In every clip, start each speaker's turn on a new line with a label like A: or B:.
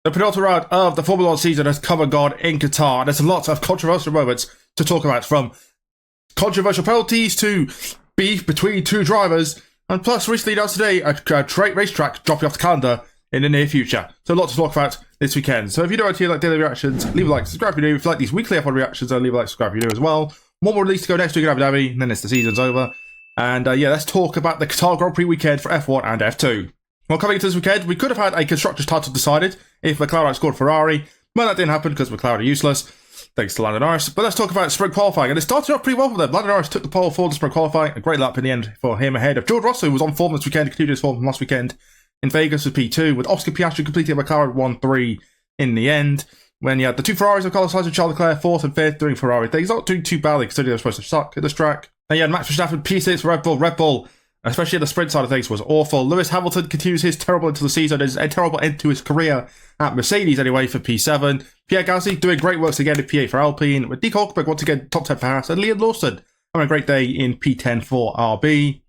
A: The penultimate round of the Formula 1 season has come and gone in Qatar, and there's a lot of controversial moments to talk about, from controversial penalties to beef between two drivers, and plus recently announced today a racetrack dropping off the calendar in the near future. So a lot to talk about this weekend. So if you don't like daily reactions, leave a like, subscribe if you're new. If you like these weekly F1 reactions, then leave a like, subscribe if you're new as well. One more release to go next week in Abu Dhabi, and then the season's over. And yeah, let's talk about the Qatar Grand Prix weekend for F1 and F2. Well, coming into this weekend, we could have had a Constructors' title decided if McLaren outscored Ferrari, but that didn't happen because McLaren are useless, thanks to Lando Norris. But let's talk about sprint qualifying, and it started off pretty well for them. Lando Norris took the pole for the sprint qualifying, a great lap in the end for him ahead of George Russell, who was on form this weekend, continued his form from last weekend in Vegas with P2, with Oscar Piastri completing McLaren 1-3 in the end. When you had the two Ferraris of Carlos Sainz and Charles Leclerc 4th and 5th doing Ferrari things, not doing too badly considering they were supposed to suck at this track. And you had Max Verstappen P6 for Red Bull, especially at the sprint side of things, was awful. Lewis Hamilton continues his terrible end to the season, his terrible end to his career at Mercedes anyway for P7. Pierre Gasly doing great works again in P8 for Alpine, with Nico Hulkenberg once again top 10 for Haas, and Liam Lawson having a great day in P10 for RB.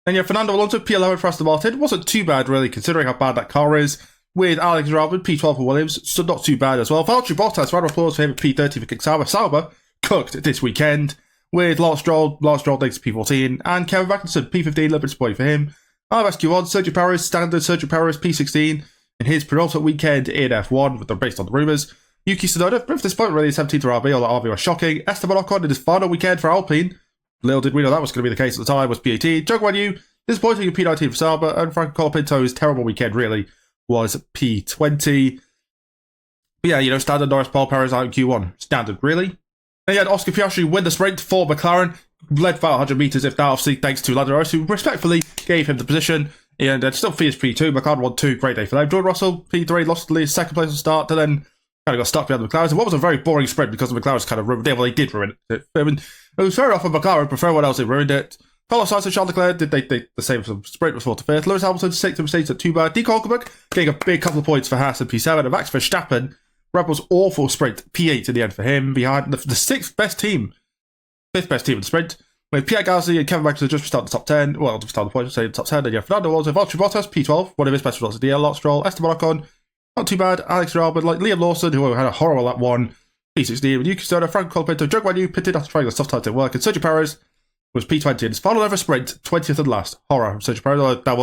A: Then you have Fernando Alonso P11 for Aston Martin. Wasn't too bad really considering how bad that car is. With Alex Albon P12 for Williams, so not too bad as well. Valtteri Bottas, round of applause for him at P30 for King Sauber. Sauber cooked this weekend. With Lance Stroll takes P14, and Kevin Magnussen, P15, a little bit disappointing for him. RSQ1, Sergio Perez, standard Sergio Perez, P16, in his penultimate weekend in F1, based on the rumours. Yuki Tsunoda, brief disappointment really, 17th for RB, although RB was shocking. Esteban Ocon in his final weekend for Alpine, little did we know that was going to be the case at the time, was P18. Zhou Guanyu, disappointing in P19 for Sauber, and Franco Colapinto's terrible weekend really was P20. But yeah, you know, standard Norris, Paul Perez out in Q1, standard really. Then you had Oscar Piastri win the sprint for McLaren, led about 100 metres, if that, obviously, thanks to Lando Norris, who respectfully gave him the position, and still finished P2. McLaren won 2, great day for them. George Russell, P3, lost the second place at the start, and then kind of got stuck behind the McLaren. What was a very boring sprint because the McLaren's kind of ruined it. Well, they did ruin it. I mean, it was fair enough for McLaren, but for everyone else, they ruined it. Carlos Sainz and Charles Leclerc did the same for the sprint, was 4th to 5th. Lewis Hamilton, 6th, Mercedes at 2 bad. Nico Hulkenberg getting a big couple of points for Haas and P7, and Max Verstappen, Red Bull's awful sprint, P8 in the end for him, behind the 6th best team, 5th best team in the sprint, with Pierre Gasly and Kevin Magnussen just start the top 10, well, just start the points, say the top 10, and you have Fernando Alonso, Valtteri Bottas, P12, one of his best results of the year, Lance Stroll, Esteban Ocon, not too bad, Alex Albon, like Liam Lawson, who had a horrible lap 1, P16, with Yuki Tsunoda, Franco Colapinto, Zhou Guanyu pitted after trying the soft time to work, and Sergio Perez was P20 in his final ever sprint, 20th and last. Horror from Sergio Perez, that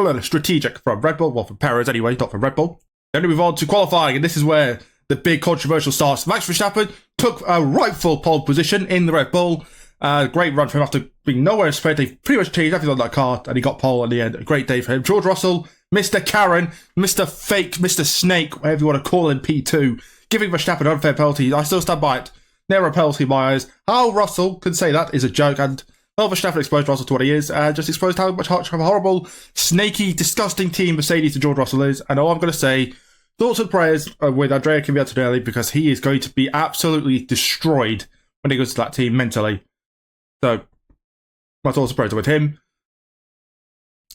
A: was strategic from Red Bull, well, from Perez anyway, not from Red Bull. Then we move on to qualifying, and this is where the big controversial starts. Max Verstappen took a rightful pole position in the Red Bull. Great run for him after being nowhere in sprint. They pretty much changed everything on that car, and he got pole in the end. A great day for him. George Russell, Mr. Karen, Mr. Fake, Mr. Snake, whatever you want to call him, P2, giving Verstappen an unfair penalty. I still stand by it. Never a penalty in my eyes. How Russell can say that is a joke, and well, Verstappen exposed Russell to what he is, and just exposed how much of a horrible, snaky, disgusting team Mercedes and George Russell is. And all I'm going to say, thoughts and prayers with Andrea Giovinazzi, because he is going to be absolutely destroyed when he goes to that team mentally. So, my thoughts and prayers are with him.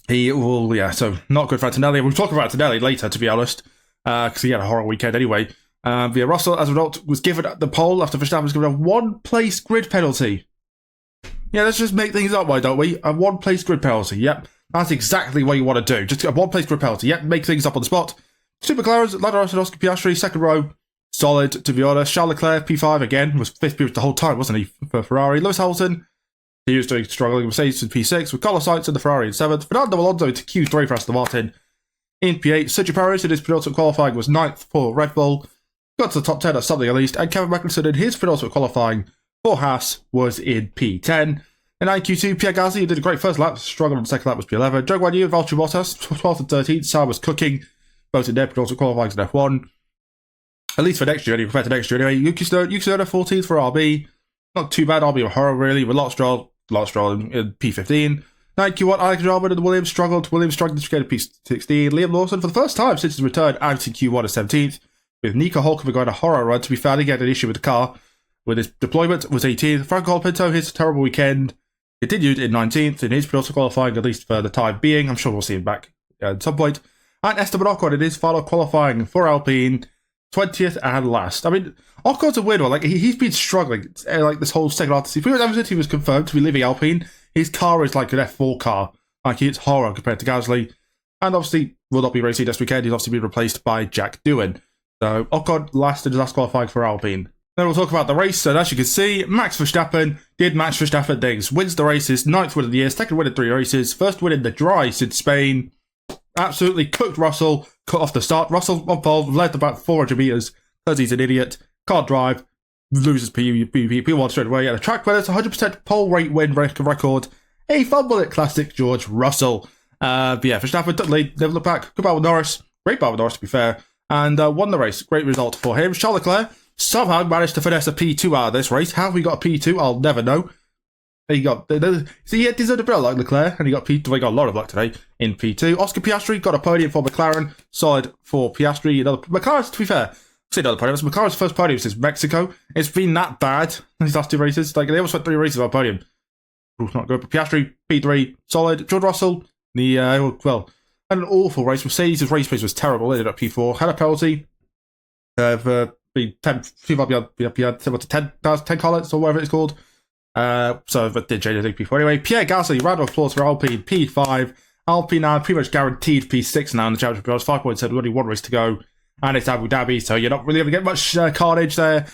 A: He will, yeah, so not good for Antonelli. We'll talk about Antonelli later, to be honest, because he had a horrible weekend anyway. Via Russell, as a result, was given the pole after Verstappen was given a one-place grid penalty. Yeah, let's just make things up, why don't we? A one-place grid penalty, yep. That's exactly what you want to do. Just a one-place grid penalty, yep, make things up on the spot. Two McLarens, Lando Norris and Oscar Piastri, second row, solid, to be honest. Charles Leclerc, P5 again, was 5th period the whole time, wasn't he, for Ferrari. Lewis Hamilton, he was doing struggling. Mercedes in P6, with Carlos Sainz in the Ferrari in 7th. Fernando Alonso into Q3 for Aston Martin in P8. Sergio Perez in his penultimate qualifying was 9th for Red Bull. Got to the top 10 or something at least, and Kevin Magnussen in his penultimate qualifying for Haas was in P10. In IQ2, Pierre Gasly did a great first lap, struggled on the second lap, was P11. Zhou Guanyu and Valtteri Bottas, 12th and 13th. Sauber was cooking, both in their penultimate qualifying in F1. At least for next year, compared to next year anyway. Yuki Tsunoda, 14th for RB. Not too bad, RB or horror really, with Lance Stroll in P15. IQ1, Alex Albon and Williams struggled. Williams struggled to get a P16. Liam Lawson, for the first time since his return, out in Q1 as 17th. With Nico Hulkenberg going a horror run. To be fair, he had an issue with the car. With his deployment, was 18th. Franco Colapinto, his terrible weekend, continued in 19th in his penultimate qualifying, at least for the time being. I'm sure we'll see him back at some point. And Esteban Ocon in his final qualifying for Alpine, 20th and last. I mean, Ocon's a weird one. Like, he's been struggling like this whole second half of the season. Ever since he was confirmed to be leaving Alpine, his car is like an F4 car. Like, it's horror compared to Gasly. And obviously, will not be racing this weekend. He's obviously been replaced by Jack Doohan. So Ocon lasted his last qualifying for Alpine. Then we'll talk about the race. So as you can see, Max Verstappen did Max Verstappen things. Wins the races, 9th win of the year, 2nd win in 3 races, 1st win in the dry since Spain. Absolutely cooked Russell, cut off the start. Russell on pole, led about 400 metres, because he's an idiot. Can't drive, loses P1 straight away. And a track where it's 100% pole rate win record. A fumble at classic George Russell. But yeah, Verstappen took the lead, never looked back. Good battle with Norris. Great battle with Norris, to be fair. And won the race. Great result for him. Charles Leclerc somehow managed to finesse a P2 out of this race. How we got a P2, I'll never know. He got, so he deserved a bit of luck, Leclerc, and he got P2. He got a lot of luck today in P2. Oscar Piastri got a podium for McLaren. Solid for Piastri. McLaren, to be fair, say another podium. It's McLaren's first podium since Mexico. It's been that bad in these last 2 races. Like, they almost went 3 races on podium. Not good, but Piastri, P3, solid. George Russell, well, had an awful race. Mercedes' race pace was terrible. They ended up P4. Had a penalty for being 10 collets or whatever it's called. So that did change, I think, P4. Anyway, Pierre Gasly, round of applause for Alpine, P5. Alpine now pretty much guaranteed P6 now in the championship. Because 5 points, only 1 race to go. And it's Abu Dhabi, so you're not really going to get much carnage there.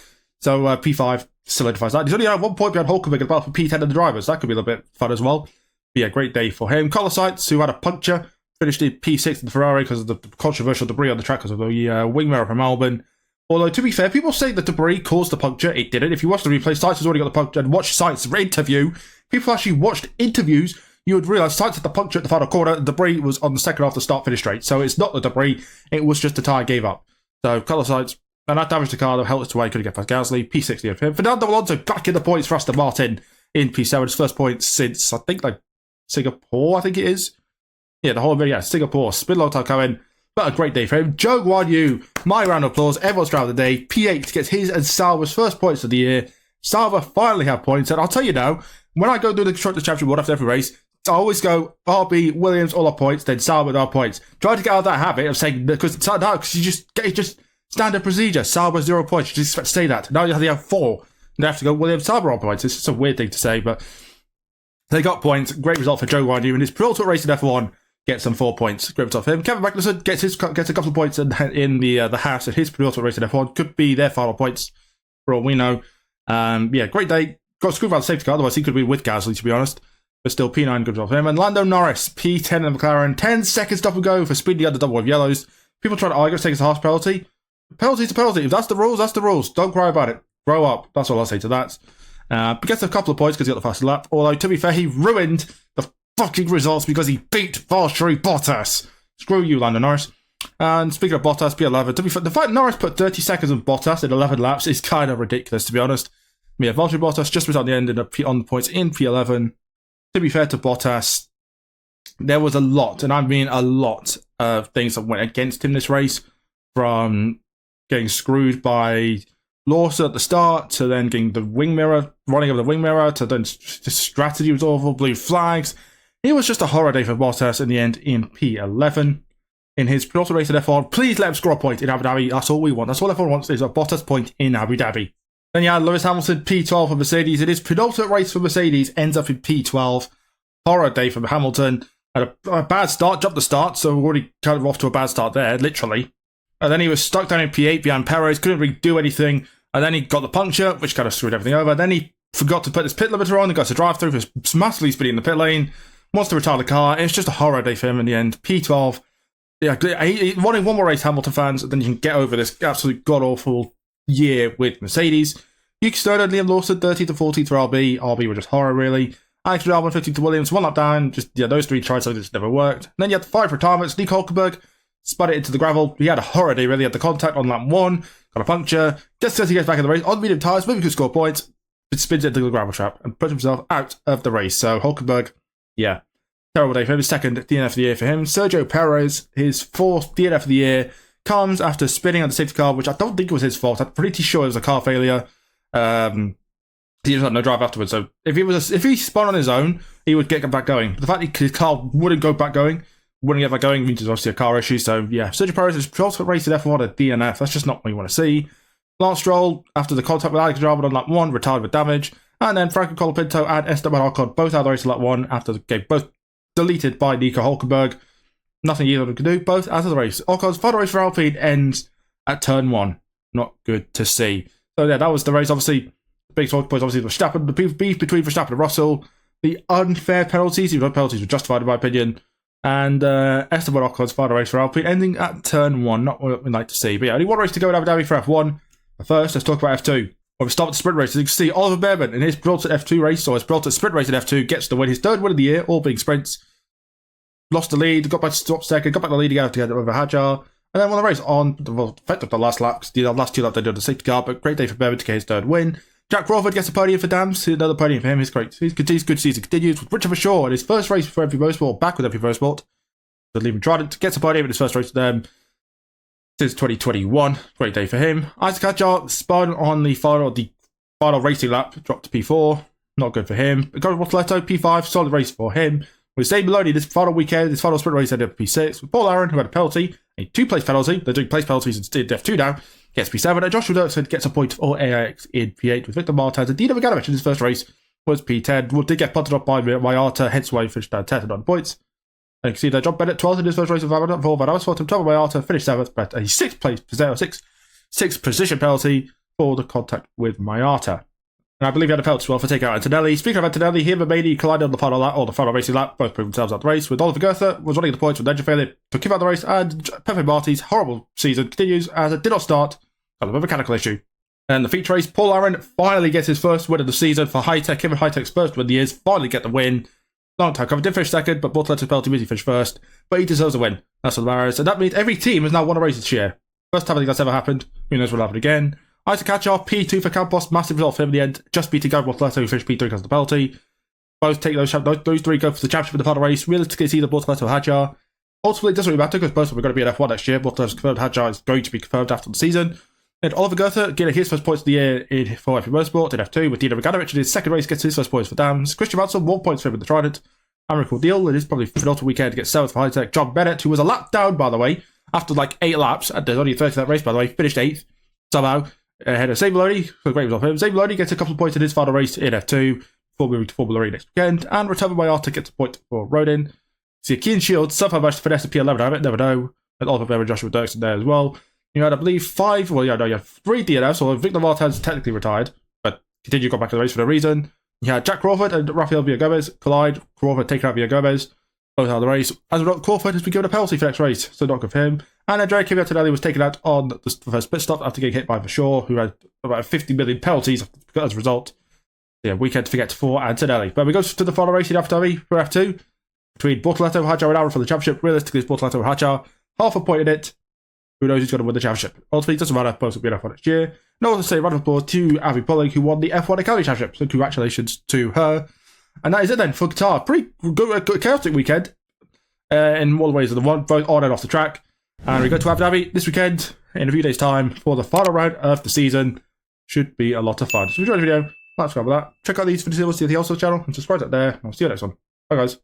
A: So P5 solidifies that. He's only 1 point behind Hulkenberg about for P10 in the drivers. That could be a little bit fun as well. But yeah, great day for him. Carlos Sainz, who had a puncture, finished in P6 in the Ferrari because of the controversial debris on the track because of the wing mirror from Albon. Although, to be fair, people say the debris caused the puncture. It didn't. If you watch the replay, Sainz has already got the puncture, and watch Sainz's interview. People actually watched interviews, you would realise Sainz had the puncture at the final corner. The debris was on the second half of the start-finish straight. So it's not the debris. It was just the tyre gave up. So, Carlos Sainz, and that damaged the car, that helped us away, couldn't get past Gasly. P60 of him. Fernando Alonso back in the points for Aston Martin in P7. His first point since, I think, like, Singapore, I think it is. Yeah, the whole video, yeah, Singapore. It's been a long time coming. But a great day for him. Zhou Guanyu, my round of applause. Everyone's driver of the day. P8 gets his and Sauber's first points of the year. Sauber finally have points. And I'll tell you now, when I go do the Constructors' Championship World after every race, I always go RB, Williams, all our points, then Sauber, our points. Try to get out of that habit of saying, because you just standard procedure. Sauber, 0 points. You just expect to say that. Now they have 4. And they have to go Williams, Sauber on points. It's just a weird thing to say, but they got points. Great result for Zhou Guanyu in his penultimate race in F1. Gets some 4 points. Great result for him. Kevin Magnussen gets a couple of points in the Haas at his penultimate race in F1. Could be their final points for all we know. Yeah, great day. Got screwed by the safety car, otherwise he could be with Gasly, to be honest. But still, P9, good result for him. And Lando Norris, P10 in McLaren. 10 seconds stop and go for speeding under double with yellows. People try to argue it's taking a harsh penalty. Penalty's a penalty. If that's the rules, that's the rules. Don't cry about it. Grow up. That's all I'll say to that. But gets a couple of points because he got the faster lap. Although, to be fair, he ruined the fucking results because he beat Valtteri Bottas. Screw you, Lando Norris. And speaking of Bottas, P11. To be fair, the fact Norris put 30 seconds on Bottas in 11 laps is kind of ridiculous, to be honest. Yeah, Valtteri Bottas just was on the end on the points in P11. To be fair to Bottas, there was a lot, and I mean a lot, of things that went against him this race. From getting screwed by Lawson at the start, to then getting the wing mirror, running over the wing mirror, to then the strategy was awful, blue flags. It was just a horror day for Bottas in the end in P11. In his penultimate race in F1, please let him score a point in Abu Dhabi. That's all we want. That's all everyone wants, is a Bottas point in Abu Dhabi. Then you had Lewis Hamilton, P12 for Mercedes. It is penultimate race for Mercedes, ends up in P12. Horror day for Hamilton. Had a bad start, jumped the start, so we're already kind of off to a bad start there, literally. And then he was stuck down in P8 behind Perez, couldn't really do anything. And then he got the puncture, which kind of screwed everything over. Then he forgot to put his pit limiter on, he got to drive through, was massively speedy in the pit lane. Wants to retire the car. It's just a horror day for him in the end. P12. Yeah, he wanted one more race, Hamilton fans, and then you can get over this absolute god-awful year with Mercedes. Yuki Tsunoda and Liam Lawson, 13th to 14th for RB. RB were just horror, really. Alex Albon, 15th to Williams, 1 lap down. Just, yeah, those 3 tried something that just never worked. And then you had the 5 retirements. Nico Hulkenberg spun it into the gravel. He had a horror day, really. He had the contact on lap 1, got a puncture. Just as he gets back in the race, on medium tyres, maybe could score points, but spins it into the gravel trap and puts himself out of the race. So Hulkenberg, yeah, terrible day for him. His 2nd DNF of the year for him. Sergio Perez, his 4th DNF of the year, comes after spinning on the safety car, which I don't think was his fault. I'm pretty sure it was a car failure. He just had no drive afterwards. So if he spun on his own, he would get back going. But the fact that his car wouldn't go back going, wouldn't get back going, means there's obviously a car issue. So yeah, Sergio Perez is also rated F1 at DNF. That's just not what you want to see. Lance Stroll, after the contact with Alex Albon on lap 1, retired with damage. And then Franco Colapinto and Esteban Ocon both out of the race at lap 1 after they both deleted by Nico Hulkenberg. Nothing either of them can do, both out of the race. Ocon's final race for Alpine ends at turn 1. Not good to see. So yeah, that was the race. Obviously, big talking points, obviously, Verstappen, the beef between Verstappen and Russell, the unfair penalties, even though penalties were justified in my opinion, and Esteban Ocon's final race for Alpine ending at turn 1. Not what we'd like to see. But yeah, only one race to go in Abu Dhabi for F1. But first, let's talk about F2. When we start with the sprint race, as you can see, Oliver Behrman in his Brilliant F2 race, or his Brilliant sprint race in F2, gets the win, his 3rd win of the year, all being sprints. Lost the lead, got back to top 2nd, got back the lead again together with Hajar, and then won the race on effectively the last lap, the last 2 laps they did on the safety car, but great day for Behrman to get his 3rd win. Jack Crawford gets a podium for Dams, another podium for him, he's great. His good season continues with Richard Shaw in his first race for Every Motorsport, back with Every Motorsport. The Lehman Trident gets a podium in his first race with them since 2021, great day for him. Isaac Hajar spun on the final racing lap, dropped to P4, not good for him. Gordon Bortoleto, P5, solid race for him. With Zane Maloney, this final weekend, his final sprint race ended up P6. With Paul Aaron, who had a penalty, a 2-place penalty, they're doing place penalties instead of F2 now, gets P7. And Joshua Dirksen gets a point for AIX in P8, with Victor Martins and Dino Vaganovic in his first race was P10. Well, did get punted up by Mayata, hence why he finished down 10th on points. And you can see that John Bennett, 12th in his first race with Van Amersfoort, and Tom Mayata finished 7th, but a 6th position penalty for the contact with Mayata. And I believe he had a penalty as well for taking out Antonelli. Speaking of Antonelli, him and Maney collided on the final lap, or the final racing lap, both proved themselves out the race, with Oliver Goethe was running the points with engine failure, took him out the race, and Pepe Marti's horrible season continues as it did not start because of a mechanical issue. And the feature race, Paul Aaron finally gets his first win of the season for High-Tech. Kevin High-Tech's first win of the year, finally get the win. Long time coming, did finish 2nd, but Bortoletto's penalty means he finished 1st, but he deserves a win. That's what matters. And that means every team has now won a race this year. First time I think that's ever happened. Who knows what'll happen again. Isaac Hajar, P2 for Campos, massive result for him in the end, just beating Gavin Bortoletto, who finished P3 because of the penalty. Both take those 3 go for the championship in the final race. Realistically, it's either Bortoletto or Hajar. Ultimately, it doesn't really matter because both of them are going to be in F1 next year. Bortoletto's confirmed, Hajar is going to be confirmed after the season. And Oliver Goethe getting his first points of the year for Every Motorsport in F2, with Dino Vaganovic in his 2nd race gets his first points for Dams. Christian Mansell, 1 point for him in the Trident. Amric Deal, it is probably penultimate weekend, gets 7th for High-Tech. John Bennett, who was a lap down, by the way, after like 8 laps, and there's only a 30 that race, by the way, finished 8th, somehow, ahead of Zane Maloney, so great result for him. Zane Maloney gets a couple of points in his final race in F2, before moving to Formula E next weekend, and Rotova Mayata gets a point for Rodin. See, Keen Shields somehow managed to finesse the P11, I never know, and Oliver Behrman and Joshua Dirksen there as well. You had, I believe, 3 DNFs, so Victor Martins technically retired, but continued got back to the race for no reason. You had Jack Crawford and Rafael Villagomez collide, Crawford taking out Villagomez, both out of the race. As a result, Crawford has been given a penalty for next race, so not good for him. And Andrea Antonelli was taken out on the first pit stop after getting hit by Shaw, who had about 50 million penalties as a result. Yeah, weekend to forget for Antonelli. But we go to the final race in Abu Dhabi for F2 between Bortoletto, Hajar, and Aaron for the championship. Realistically, it's Bortoletto and Hajar. Half a point in it. Who knows who's going to win the championship? Ultimately, it doesn't matter. Both will be in F1 next year. No one to say round of applause to Avi Pollock, who won the F1 Academy Championship. So congratulations to her. And that is it then for Qatar. Pretty good chaotic weekend in all the ways of the one, both on and off the track. And we go to Abu Dhabi this weekend in a few days' time for the final round of the season. Should be a lot of fun. So if you enjoyed the video, like, subscribe for that. Check out these videos to the also channel and subscribe up there. I'll see you next one. Bye guys.